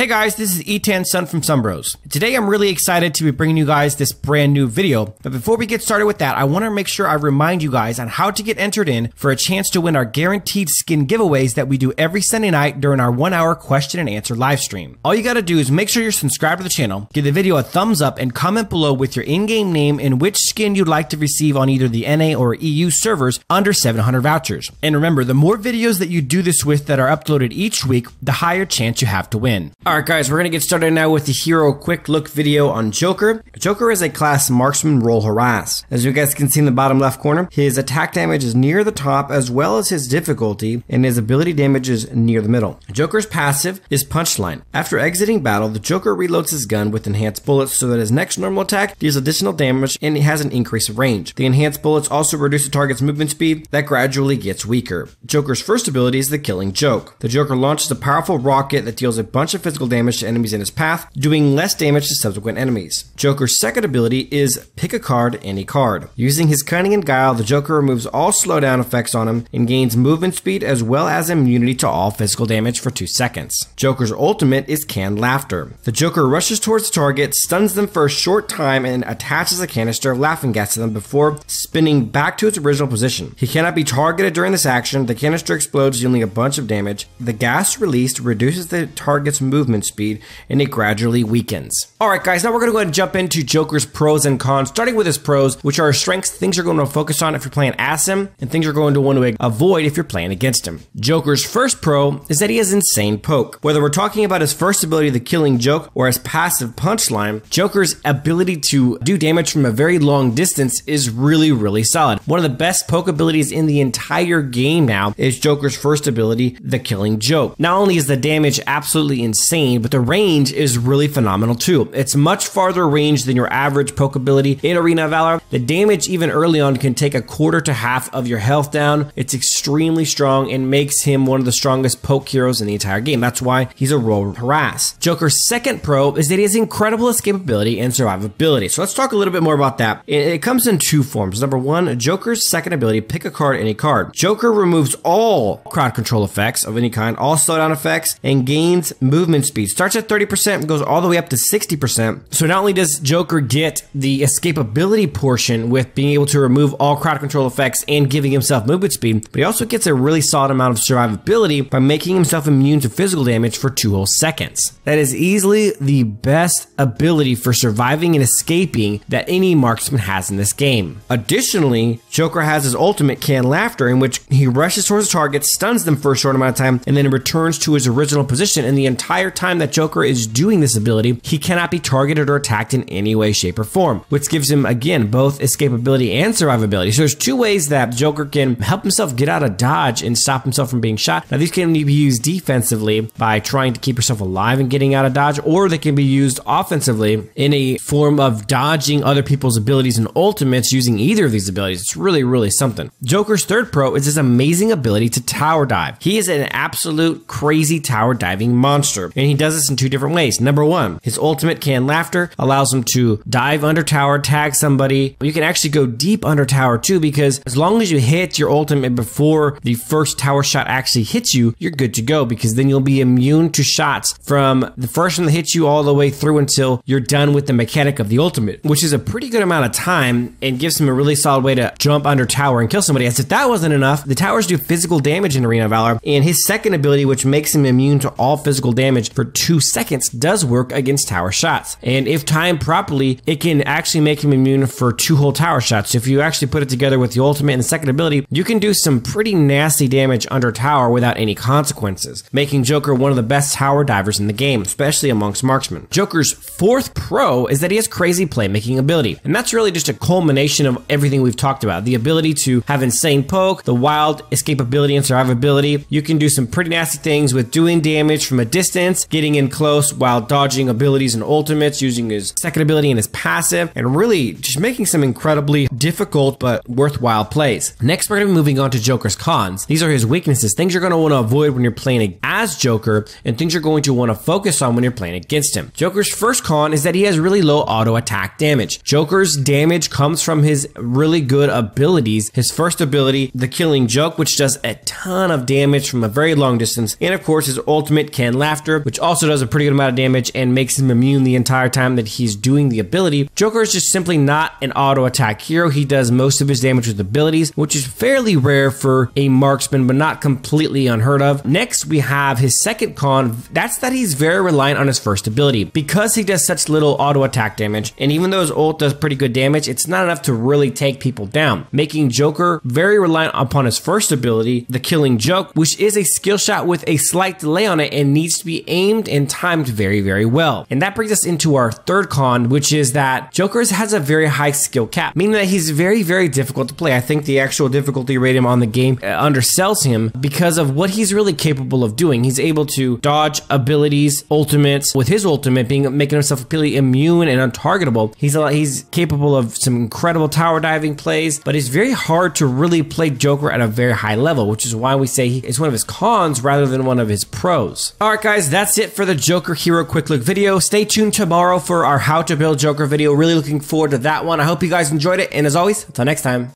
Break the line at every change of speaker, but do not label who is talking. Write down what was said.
Hey guys, this is E10 Sun from Sunbros. Today I'm really excited to be bringing you guys this brand new video. But before we get started with that, I want to make sure I remind you guys on how to get entered in for a chance to win our guaranteed skin giveaways that we do every Sunday night during our 1-hour question and answer live stream. All you gotta do is make sure you're subscribed to the channel, give the video a thumbs up, and comment below with your in-game name and which skin you'd like to receive on either the NA or EU servers under 700 vouchers. And remember, the more videos that you do this with that are uploaded each week, the higher chance you have to win. Alright guys, we're going to get started now with the hero quick look video on Joker. Joker is a class marksman roll harass. As you guys can see in the bottom left corner, his attack damage is near the top as well as his difficulty, and his ability damage is near the middle. Joker's passive is punchline. After exiting battle, the Joker reloads his gun with enhanced bullets so that his next normal attack deals additional damage and he has an increase of range. The enhanced bullets also reduce the target's movement speed that gradually gets weaker. Joker's first ability is the killing joke. The Joker launches a powerful rocket that deals a bunch of physical damage to enemies in his path, doing less damage to subsequent enemies. Joker's second ability is pick a card, any card. Using his cunning and guile, the Joker removes all slowdown effects on him and gains movement speed as well as immunity to all physical damage for 2 seconds. Joker's ultimate is canned laughter. The Joker rushes towards the target, stuns them for a short time, and attaches a canister of laughing gas to them before spinning back to its original position. He cannot be targeted during this action. The canister explodes, dealing a bunch of damage. The gas released reduces the target's movement speed, and it gradually weakens. Alright guys, now we're going to go ahead and jump into Joker's pros and cons, starting with his pros, which are strengths, things you're going to focus on if you're playing as him, and things you're going to want to avoid if you're playing against him. Joker's first pro is that he has insane poke. Whether we're talking about his first ability, the killing joke, or his passive punchline, Joker's ability to do damage from a very long distance is really solid. One of the best poke abilities in the entire game now is Joker's first ability, the killing joke. Not only is the damage absolutely insane, but the range is really phenomenal too. It's much farther range than your average poke ability in Arena of Valor. The damage even early on can take a quarter to half of your health down. It's extremely strong and makes him one of the strongest poke heroes in the entire game. That's why he's a roll harass. Joker's second pro is that he has incredible escapability and survivability. So let's talk a little bit more about that. It comes in two forms. Number one, Joker's second ability, pick a card, any card. Joker removes all crowd control effects of any kind, all slowdown effects, and gains movement speed. Starts at 30% and goes all the way up to 60%. So not only does Joker get the escapability portion with being able to remove all crowd control effects and giving himself movement speed, but he also gets a really solid amount of survivability by making himself immune to physical damage for 2 whole seconds. That is easily the best ability for surviving and escaping that any marksman has in this game. Additionally, Joker has his ultimate canned laughter, in which he rushes towards the target, stuns them for a short amount of time, and then returns to his original position. And the entire time that Joker is doing this ability, he cannot be targeted or attacked in any way, shape, or form, which gives him, again, both escapability and survivability. So there's 2 ways that Joker can help himself get out of dodge and stop himself from being shot. Now these can be used defensively by trying to keep yourself alive and getting out of dodge, or they can be used offensively in a form of dodging other people's abilities and ultimates using either of these abilities. It's really something. Joker's third pro is his amazing ability to tower dive. He is an absolute crazy tower diving monster, and he does this in 2 different ways. Number one, his ultimate canned laughter allows him to dive under tower, tag somebody. You can actually go deep under tower too, because as long as you hit your ultimate before the first tower shot actually hits you, you're good to go, because then you'll be immune to shots from the first one that hits you all the way through until you're done with the mechanic of the ultimate, which is a pretty good amount of time and gives him a really solid way to jump under tower and kill somebody. As if that wasn't enough, the towers do physical damage in Arena of Valor, and his second ability, which makes him immune to all physical damage for 2 seconds, does work against tower shots. And if timed properly, it can actually make him immune for 2 whole tower shots. So if you actually put it together with the ultimate and the second ability, you can do some pretty nasty damage under tower without any consequences, making Joker one of the best tower divers in the game, especially amongst marksmen. Joker's fourth pro is that he has crazy playmaking ability, and that's really just a culmination of everything we've talked about. The ability to have insane poke, the wild escapability and survivability. You can do some pretty nasty things with doing damage from a distance, getting in close while dodging abilities and ultimates, using his second ability and his passive, and really just making some incredibly difficult but worthwhile plays. Next, we're going to be moving on to Joker's cons. These are his weaknesses, things you're going to want to avoid when you're playing as Joker, and things you're going to want to focus on when you're playing against him. Joker's first con is that he has really low auto attack damage. Joker's damage comes from his really good abilities. His first ability, the killing joke, which does a ton of damage from a very long distance, and of course his ultimate canned laughter, which which also does a pretty good amount of damage and makes him immune the entire time that he's doing the ability. Joker is just simply not an auto attack hero. He does most of his damage with abilities, which is fairly rare for a marksman, but not completely unheard of. Next, we have his second con. That's that he's very reliant on his first ability. Because he does such little auto attack damage, and even though his ult does pretty good damage, it's not enough to really take people down, making Joker very reliant upon his first ability, the Killing Joke, which is a skill shot with a slight delay on it and needs to be aimed and timed very, very well. And that brings us into our third con, which is that Joker has a very high skill cap, meaning that he's very, very difficult to play. I think the actual difficulty rating on the game undersells him because of what he's really capable of doing. He's able to dodge abilities, ultimates, with his ultimate making himself completely immune and untargetable. He's capable of some incredible tower diving plays, but it's very hard to really play Joker at a very high level, which is why we say it's one of his cons rather than one of his pros. Alright guys, that's it for the Joker Hero Quick Look video. Stay tuned tomorrow for our How to Build Joker video. Really looking forward to that one. I hope you guys enjoyed it, and as always, until next time.